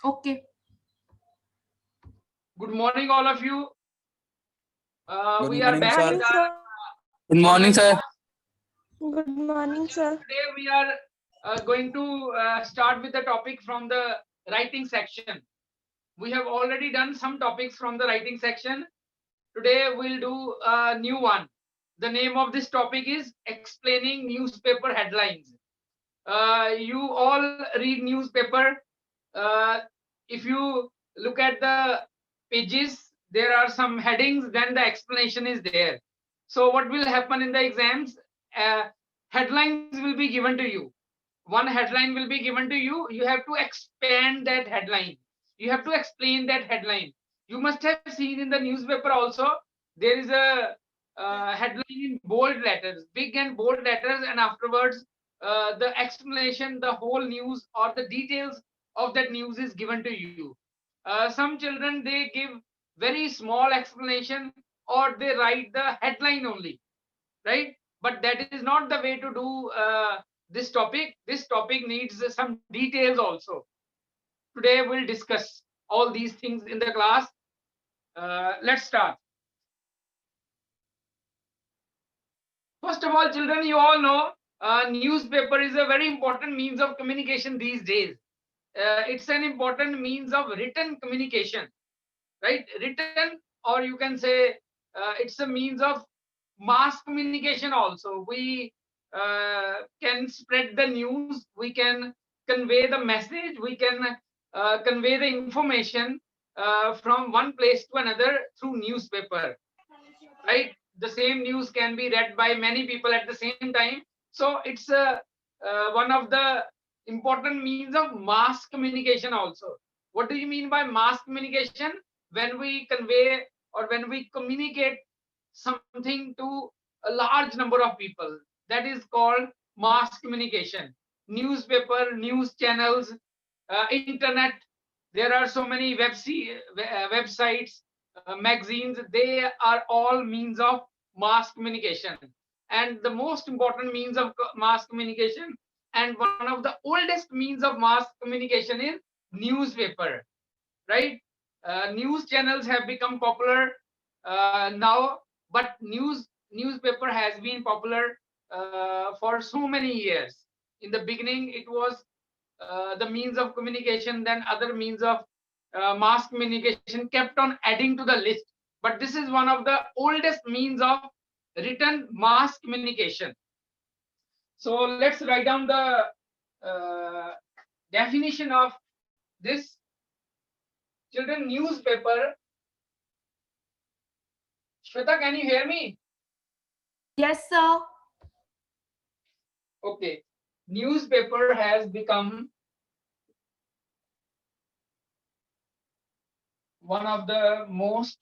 Okay. Good morning, all of you. Good We are morning, back sir. with our Good morning, online sir. class. Good morning, sir. Today we are going to start with the topic from the writing section. We have already done some topics from the writing section. Today we'll do a new one. The name of this topic is explaining newspaper headlines. You all read newspaper. Uh, if you look at the pages, there are some headings, then the explanation is there. So what will happen in the exams? Headlines will be given to you. One headline will be given to you. You have to expand that headline. You have to explain that headline. You must have seen in the newspaper also, there is a headline in bold letters, big and bold letters, and afterwards the explanation, the whole news or the details of that news is given to you. Some children, they give very small explanation, or they write the headline only, right? But that is not the way to do this topic. This topic needs some details also. Today we'll discuss all these things in the class. Let's start. First of all, children, you all know newspaper is a very important means of communication these days. It's an important means of written communication, right? Written, or you can say it's a means of mass communication also. We can spread the news, we can convey the message, we can convey the information from one place to another through newspaper, right? The same news can be read by many people at the same time. So it's one of the important means of mass communication also. What do you mean by mass communication? When we convey or when we communicate something to a large number of people, that is called mass communication. Newspaper, news channels, internet, there are so many websites, magazines, they are all means of mass communication. And the most important means of mass communication, and one of the oldest means of mass communication, is newspaper, right? News channels have become popular now, but newspaper has been popular for so many years. In the beginning, it was the means of communication, then other means of mass communication kept on adding to the list. But this is one of the oldest means of written mass communication. So let's write down the definition of this. Children, newspaper. Shweta, can you hear me? Yes, sir. Okay. Newspaper has become one of the most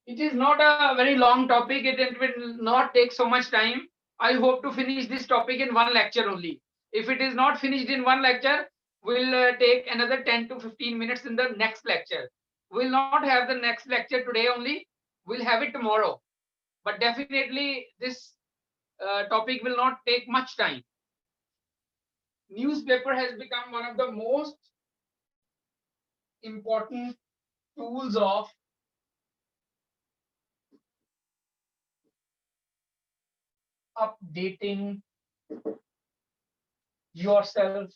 it is not a very long topic. It will not take so much time. I hope to finish this topic in one lecture only. If it is not finished in one lecture, we'll take another 10 to 15 minutes in the next lecture. We'll not have the next lecture today only. We'll have it tomorrow. But definitely this topic will not take much time. Newspaper has become one of the most important tools of updating yourself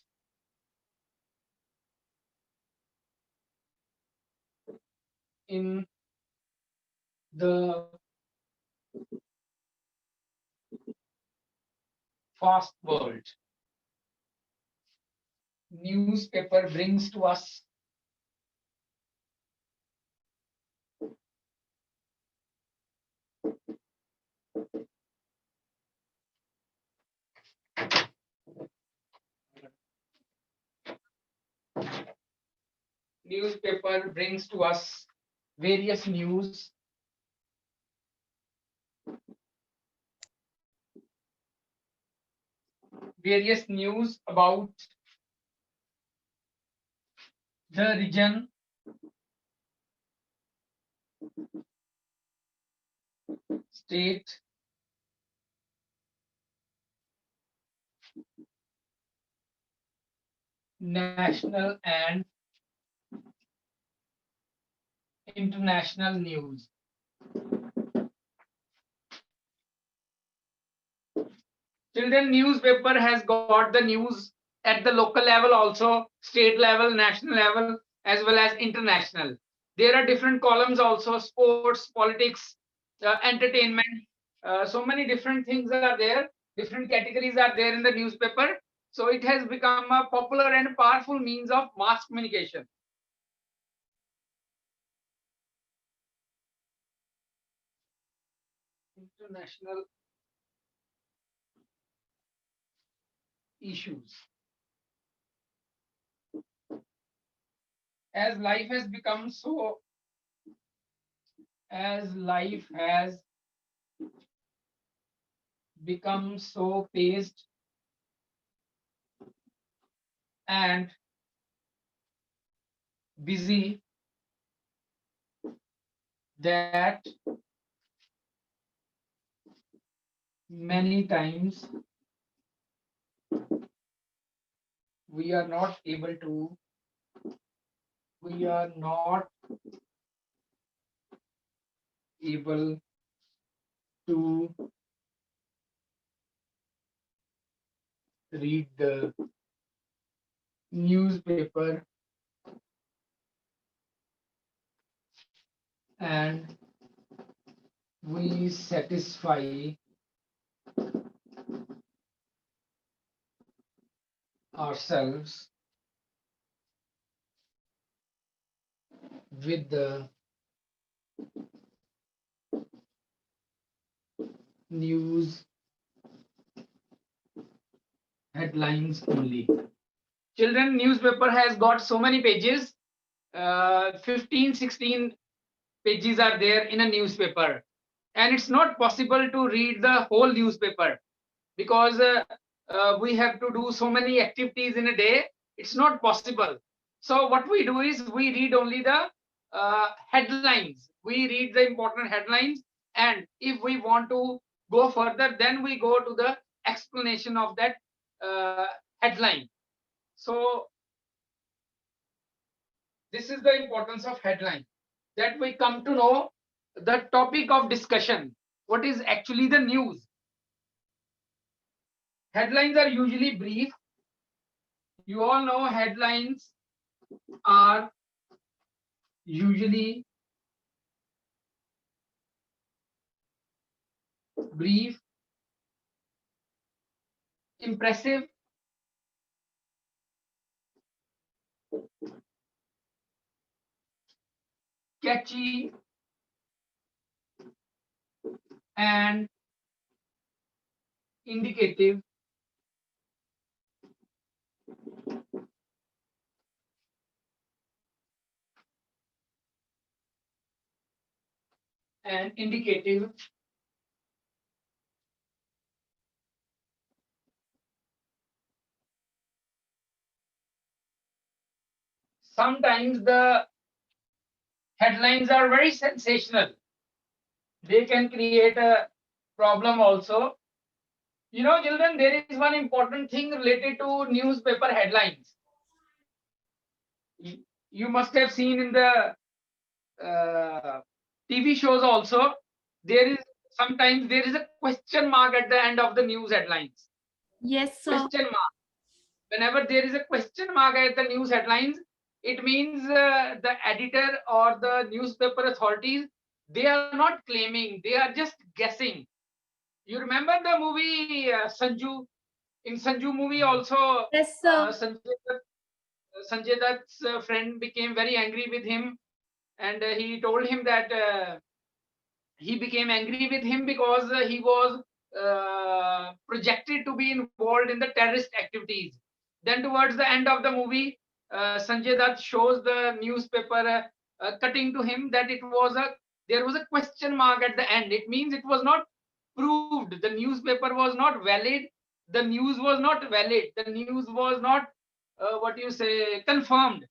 in the fast world. Newspaper brings to us various news, about the region, state, national and international news. Children, newspaper has got the news at the local level also, state level, national level, as well as international. There are different columns also, sports, politics, entertainment. So many different things are there. Different categories are there in the newspaper. So it has become a popular and powerful means of mass communication. International issues. As life has become so, as life has become so paced and busy that many times we are not able to read the newspaper and we satisfy ourselves with the news headlines only. Children, newspaper has got so many pages. 15, 16 pages are there in a newspaper. And it's not possible to read the whole newspaper because we have to do so many activities in a day. It's not possible. So what we do is we read only the headlines. We read the important headlines. And if we want to go further, then we go to the explanation of that headline. So this is the importance of headline, that we come to know the topic of discussion. What is actually the news? Headlines are usually brief. You all know headlines are usually brief, impressive, catchy, and indicative. And indicative. Sometimes the headlines are very sensational. They can create a problem also. You know, children, there is one important thing related to newspaper headlines. You must have seen in the TV shows also, there is sometimes there is a question mark at the end of the news headlines. Yes, sir. Question mark. Whenever there is a question mark at the news headlines, it means the editor or the newspaper authorities, they are not claiming, they are just guessing. You remember the movie Sanju? In Sanju movie also, Yes, sir. Sanjay Dutt's friend became very angry with him, and he told him that he became angry with him because he was projected to be involved in the terrorist activities. Then towards the end of the movie, Sanjay Dutt shows the newspaper cutting to him that there was a question mark at the end. It means it was not proved. The newspaper was not valid. The news was not valid. The news was not confirmed.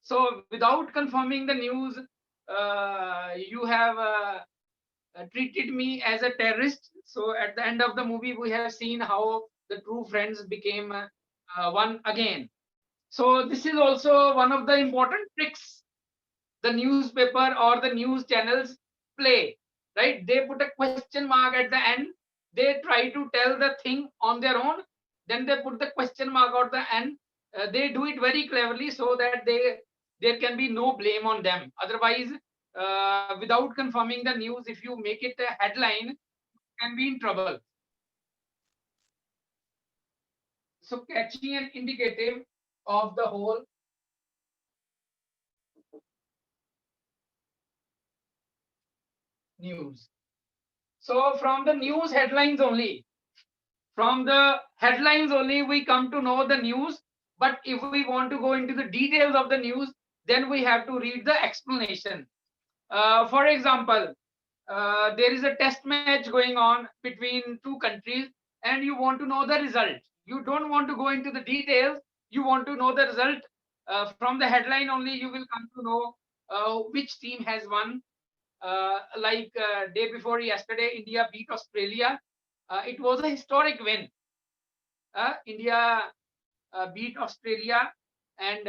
So without confirming the news, you have treated me as a terrorist. So at the end of the movie, we have seen how the true friends became one again. So this is also one of the important tricks the newspaper or the news channels play, right? They put a question mark at the end. They try to tell the thing on their own. Then they put the question mark at the end. They do it very cleverly so that there can be no blame on them. Otherwise, without confirming the news, if you make it a headline, you can be in trouble. So catchy and indicative of the whole news. So from the news headlines only, we come to know the news. But if we want to go into the details of the news, then we have to read the explanation. For example, there is a test match going on between two countries, and you want to know the result. You don't want to go into the details. You want to know the result. From the headline only, you will come to know which team has won. Like day before yesterday, India beat Australia. It was a historic win. India beat Australia, and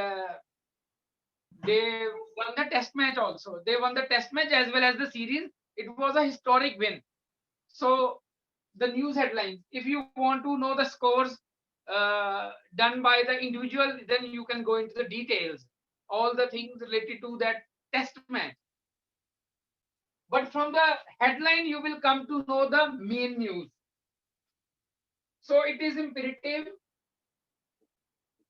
they won the test match also. They won the test match as well as the series. It was a historic win. So the news headlines, if you want to know the scores done by the individual, then you can go into the details, all the things related to that test match. But from the headline, you will come to know the main news. So it is imperative.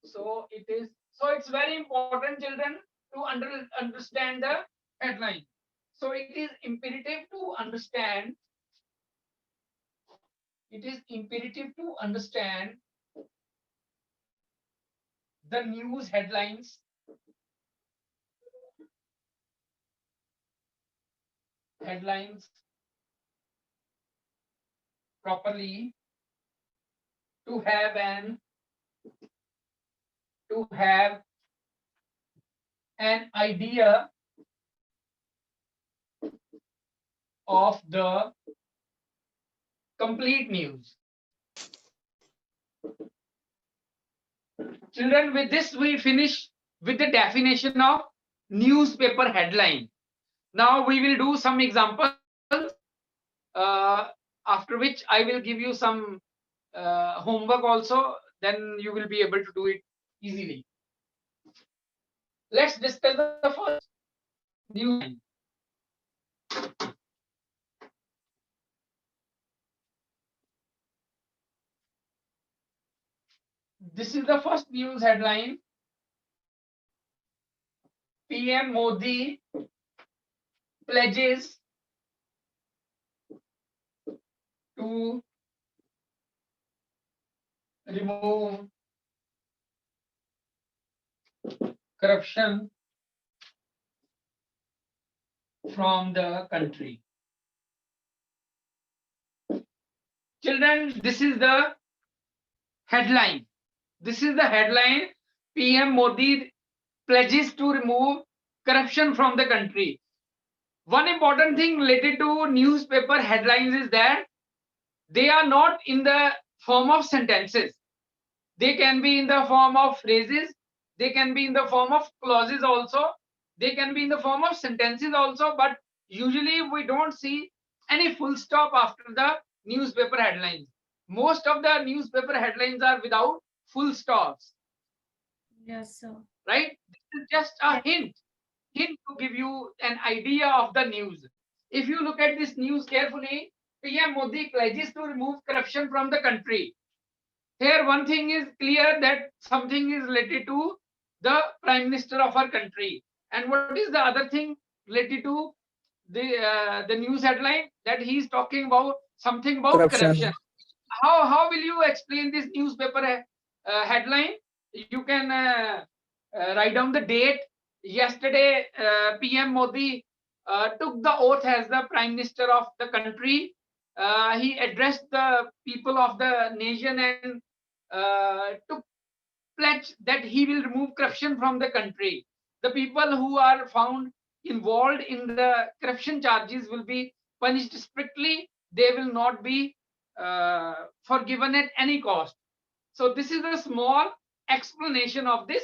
So it's very important, children, to understand the headline. So it is imperative to understand. It is imperative to understand the news headlines. Headlines properly to have an idea of the complete news. Children, with this we finish with the definition of newspaper headline. Now we will do some examples, after which I will give you some homework also. Then you will be able to do it easily. Let's discuss the first news. This is the first news headline. PM Modi pledges to remove corruption from the country. Children, this is the headline. This is the headline. PM Modi pledges to remove corruption from the country. One important thing related to newspaper headlines is that they are not in the form of sentences. They can be in the form of phrases. They can be in the form of clauses also. They can be in the form of sentences also. But usually we don't see any full stop after the newspaper headlines. Most of the newspaper headlines are without full stops. Yes, sir. Right? This is just a hint to give you an idea of the news. If you look at this news carefully, PM Modi pledges to remove corruption from the country. Here, one thing is clear, that something is related to the Prime Minister of our country. And what is the other thing related to the news headline? That he is talking about something about corruption. How will you explain this newspaper headline? You can write down the date. Yesterday, PM Modi took the oath as the Prime Minister of the country. He addressed the people of the nation and took pledge that he will remove corruption from the country. The people who are found involved in the corruption charges will be punished strictly. They will not be forgiven at any cost. So this is a small explanation of this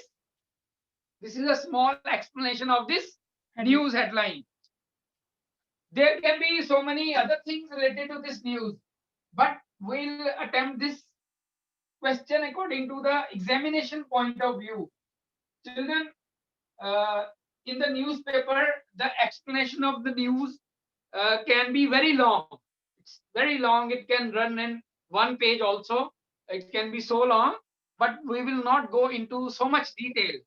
This is a small explanation of this news headline. There can be so many other things related to this news, but we'll attempt this question according to the examination point of view. Children, in the newspaper, the explanation of the news can be very long. It's very long. It can run in one page also. It can be so long, but we will not go into so much detail.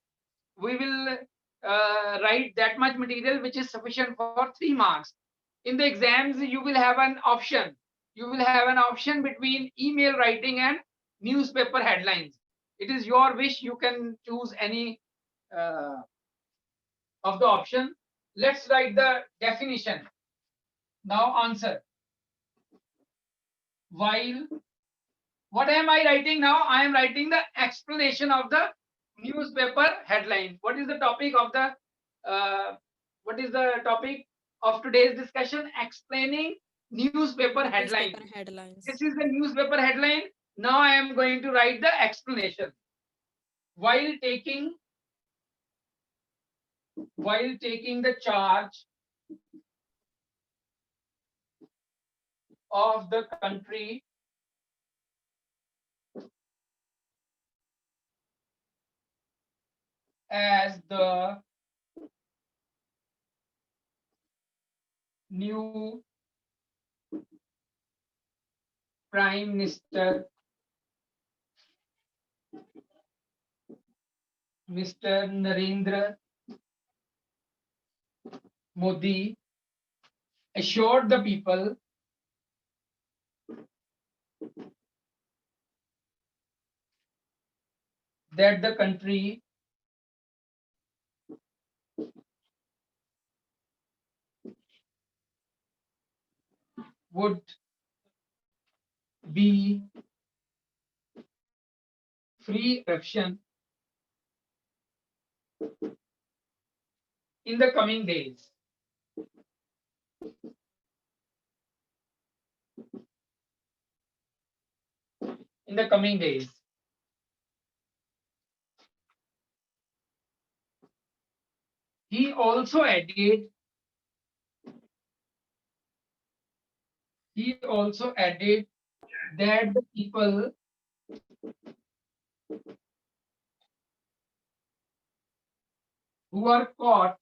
We will write that much material which is sufficient for 3 marks. In the exams, you will have an option. You will have an option between email writing and newspaper headlines. It is your wish. You can choose any of the option. Let's write the definition. Now answer. While, what am I writing now? I am writing the explanation of the newspaper headline. What is the topic of the today's discussion? Explaining newspaper headline. Newspaper headlines. This is the newspaper headline. Now I am going to write the explanation. While taking the charge of the country as the new Prime Minister, Mr. Narendra Modi, assured the people that the country would be free corruption in the coming days. In the coming days. He also added that the people who are caught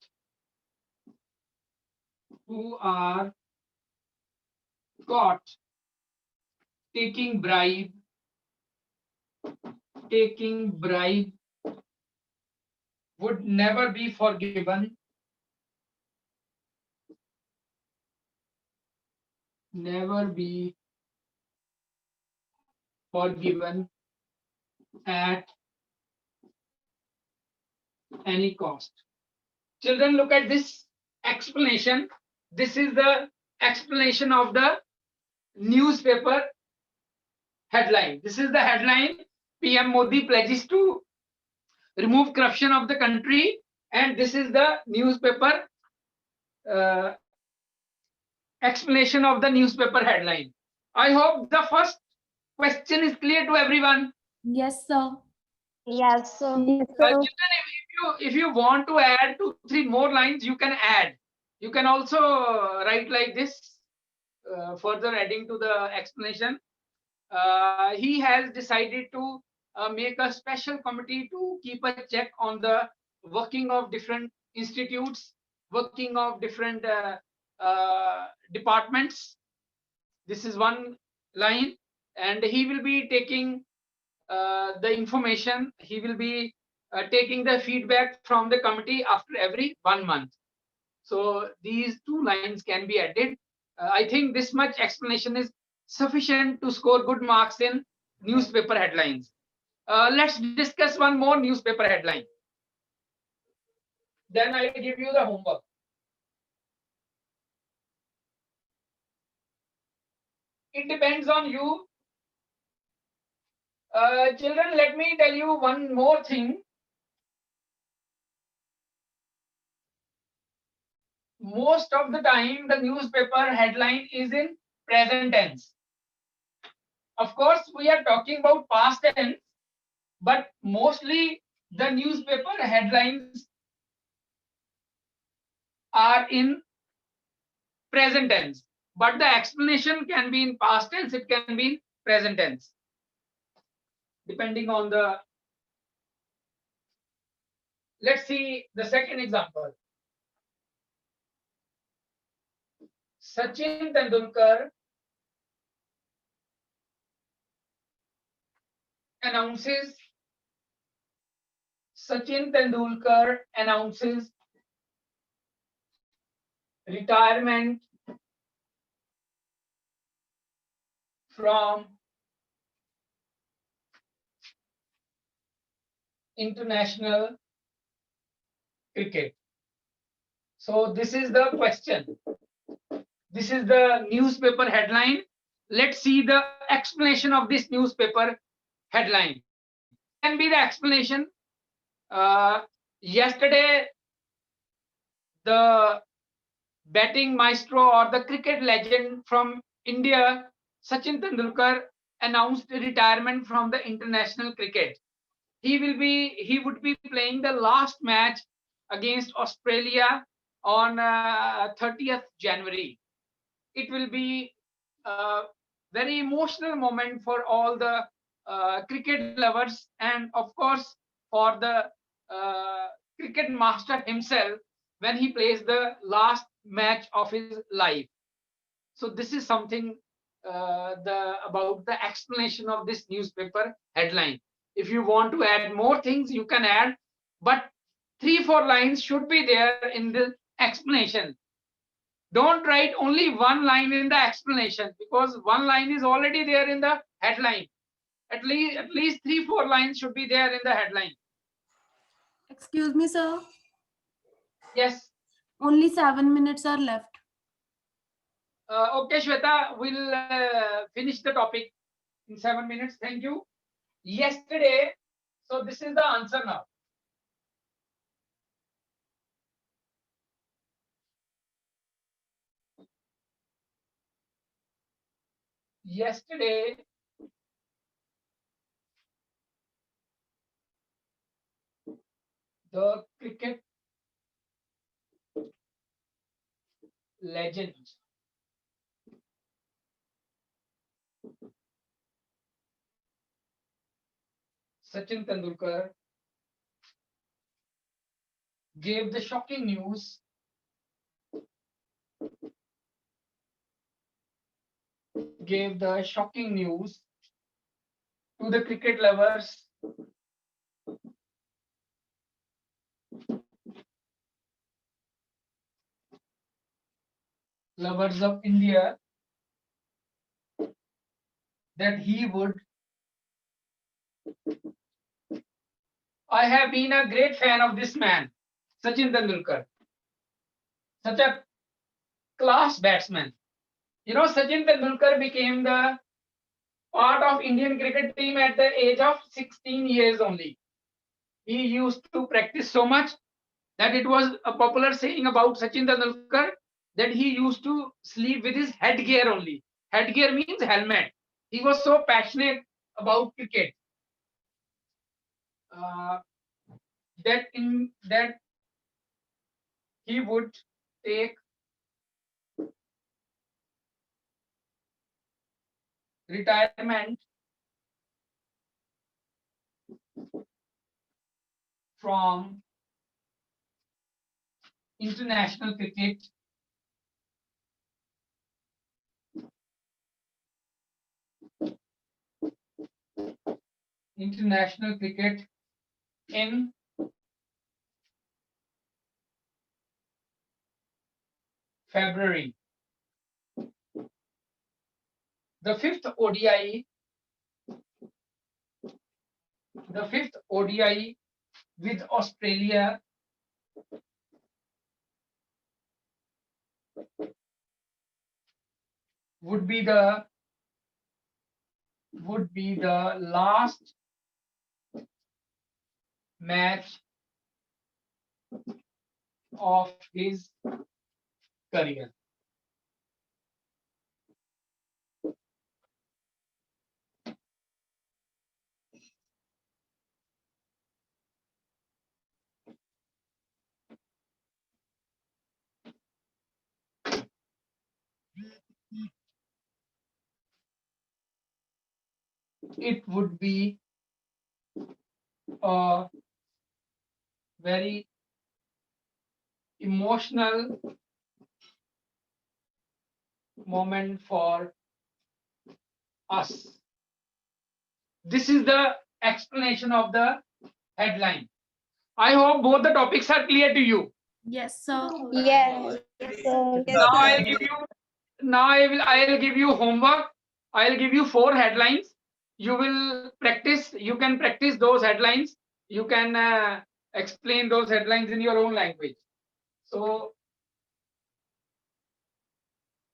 taking bribe would never be forgiven. Never be forgiven at any cost. Children, look at this explanation. This is the explanation of the newspaper headline. This is the headline. PM Modi pledges to remove corruption of the country, and this is the newspaper explanation of the newspaper headline. I hope the first question is clear to everyone. Yes, sir. Yes, sir. Yes, Children, if you want to add 2-3 more lines, you can add. You can also write like this, further adding to the explanation. He has decided to make a special committee to keep a check on the working of different institutes, working of different departments. This is one line, and he will be taking the information. He will be taking the feedback from the committee after every 1 month. So these 2 lines can be added. I think this much explanation is sufficient to score good marks in newspaper headlines. Let's discuss one more newspaper headline. Then I will give you the homework. It depends on you. Children, let me tell you one more thing. Most of the time, the newspaper headline is in present tense. Of course, we are talking about past tense, but mostly the newspaper headlines are in present tense, but the explanation can be in past tense, it can be in present tense, depending on the. Let's see the second example. Sachin Tendulkar announces Sachin Tendulkar announces retirement from international cricket. So this is the question. This is the newspaper headline. Let's see the explanation of this newspaper headline. Can be the explanation. Yesterday, the batting maestro or the cricket legend from India, Sachin Tendulkar, announced retirement from the international cricket. He would be playing the last match against Australia on 30th January. It will be a very emotional moment for all the cricket lovers, and of course for the cricket master himself when he plays the last match of his life. So this is something about the explanation of this newspaper headline. If you want to add more things, you can add, but 3-4 lines should be there in the explanation. Don't write only one line in the explanation, because one line is already there in the headline. At least 3-4 lines should be there in the headline. Excuse me, sir. Yes. Only 7 minutes are left. Okay, Shweta, we'll finish the topic in 7 minutes. Thank you. Yesterday, so this is the answer now. Yesterday, the cricket legend Sachin Tendulkar gave the shocking news to the cricket lovers of India that he would. I have been a great fan of this man, Sachin Tendulkar. Such a class batsman. You know, Sachin Tendulkar became the part of Indian cricket team at the age of 16 years only. He used to practice so much that it was a popular saying about Sachin Tendulkar that he used to sleep with his headgear only. Headgear means helmet. He was so passionate about cricket that he would take retirement from international cricket in February. The fifth ODI with Australia would be the last match of his career. it would be a very emotional moment for us. This is the explanation of the headline. I hope both the topics are clear to you. Yes, sir. Yes, sir. Now I'll give you homework. I'll give you 4 headlines. You will practice. You can practice those headlines. You can explain those headlines in your own language. So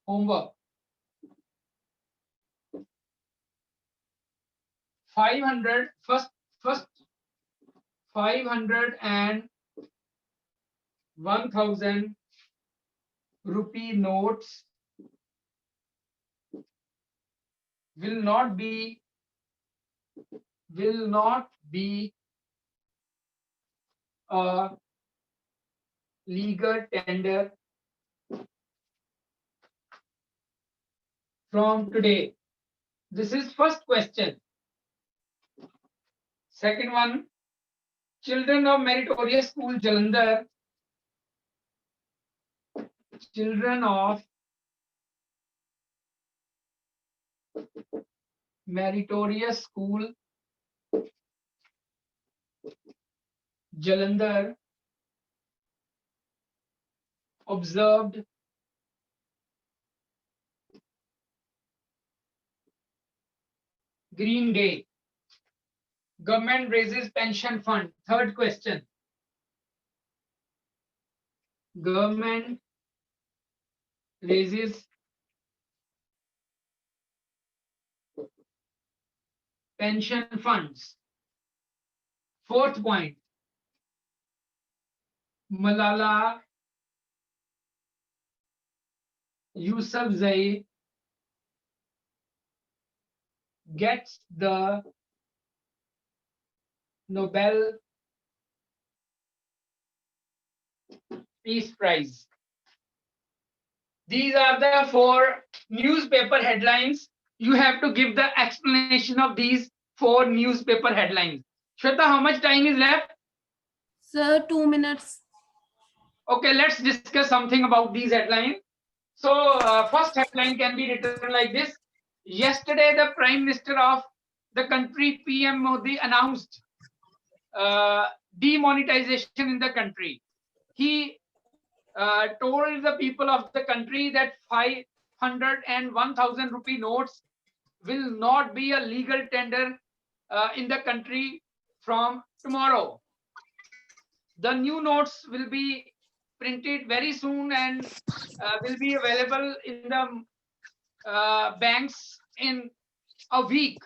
homework. 500 first 500 and 1000 rupee notes will not be a legal tender from today. This is first question. Second one, children of Meritorious School Jalandhar, children of Meritorious School Jalandhar observed Green Day. Government raises pension fund. Third question. Government raises pension funds. Fourth point. Malala Yousafzai gets the Nobel Peace Prize. These are the 4 newspaper headlines. You have to give the explanation of these 4 newspaper headlines. Shweta, how much time is left? Sir, 2 minutes. Okay, let's discuss something about these headlines. So, first headline can be written like this. Yesterday, the Prime Minister of the country, PM Modi, announced demonetization in the country. He told the people of the country that 500 and 1000 rupee notes will not be a legal tender in the country from tomorrow. The new notes will be printed very soon and will be available in the banks in a week.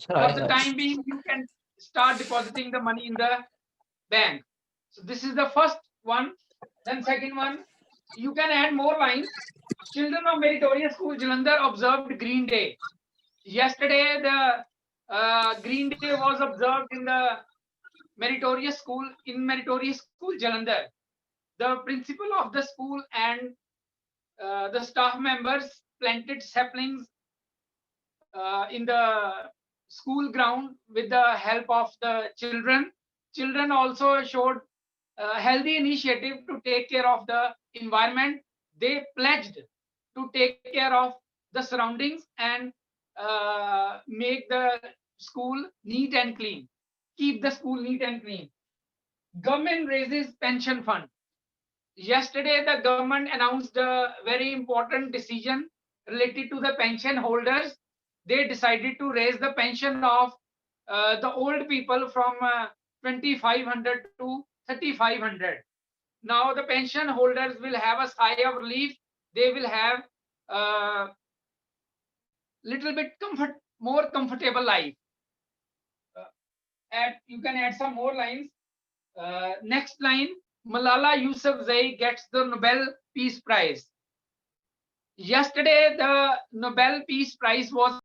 For the time being, you can start depositing the money in the bank. So this is the first one. Then second one, you can add more lines. Children of Meritorious School Jalandhar observed Green Day. Yesterday, the Green Day was observed in the Meritorious School Jalandhar. The principal of the school and the staff members planted saplings in the school ground with the help of the children. Children also showed a healthy initiative to take care of the environment. They pledged to take care of the surroundings and make the school neat and clean. Keep the school neat and clean. Government raises pension fund. Yesterday, the government announced a very important decision related to the pension holders. They decided to raise the pension of the old people from 2500 to 3500. Now the pension holders will have a sigh of relief. They will have a little bit more comfortable life. You can add some more lines. Next line, Malala Yousafzai gets the Nobel Peace Prize. Yesterday, the Nobel Peace Prize was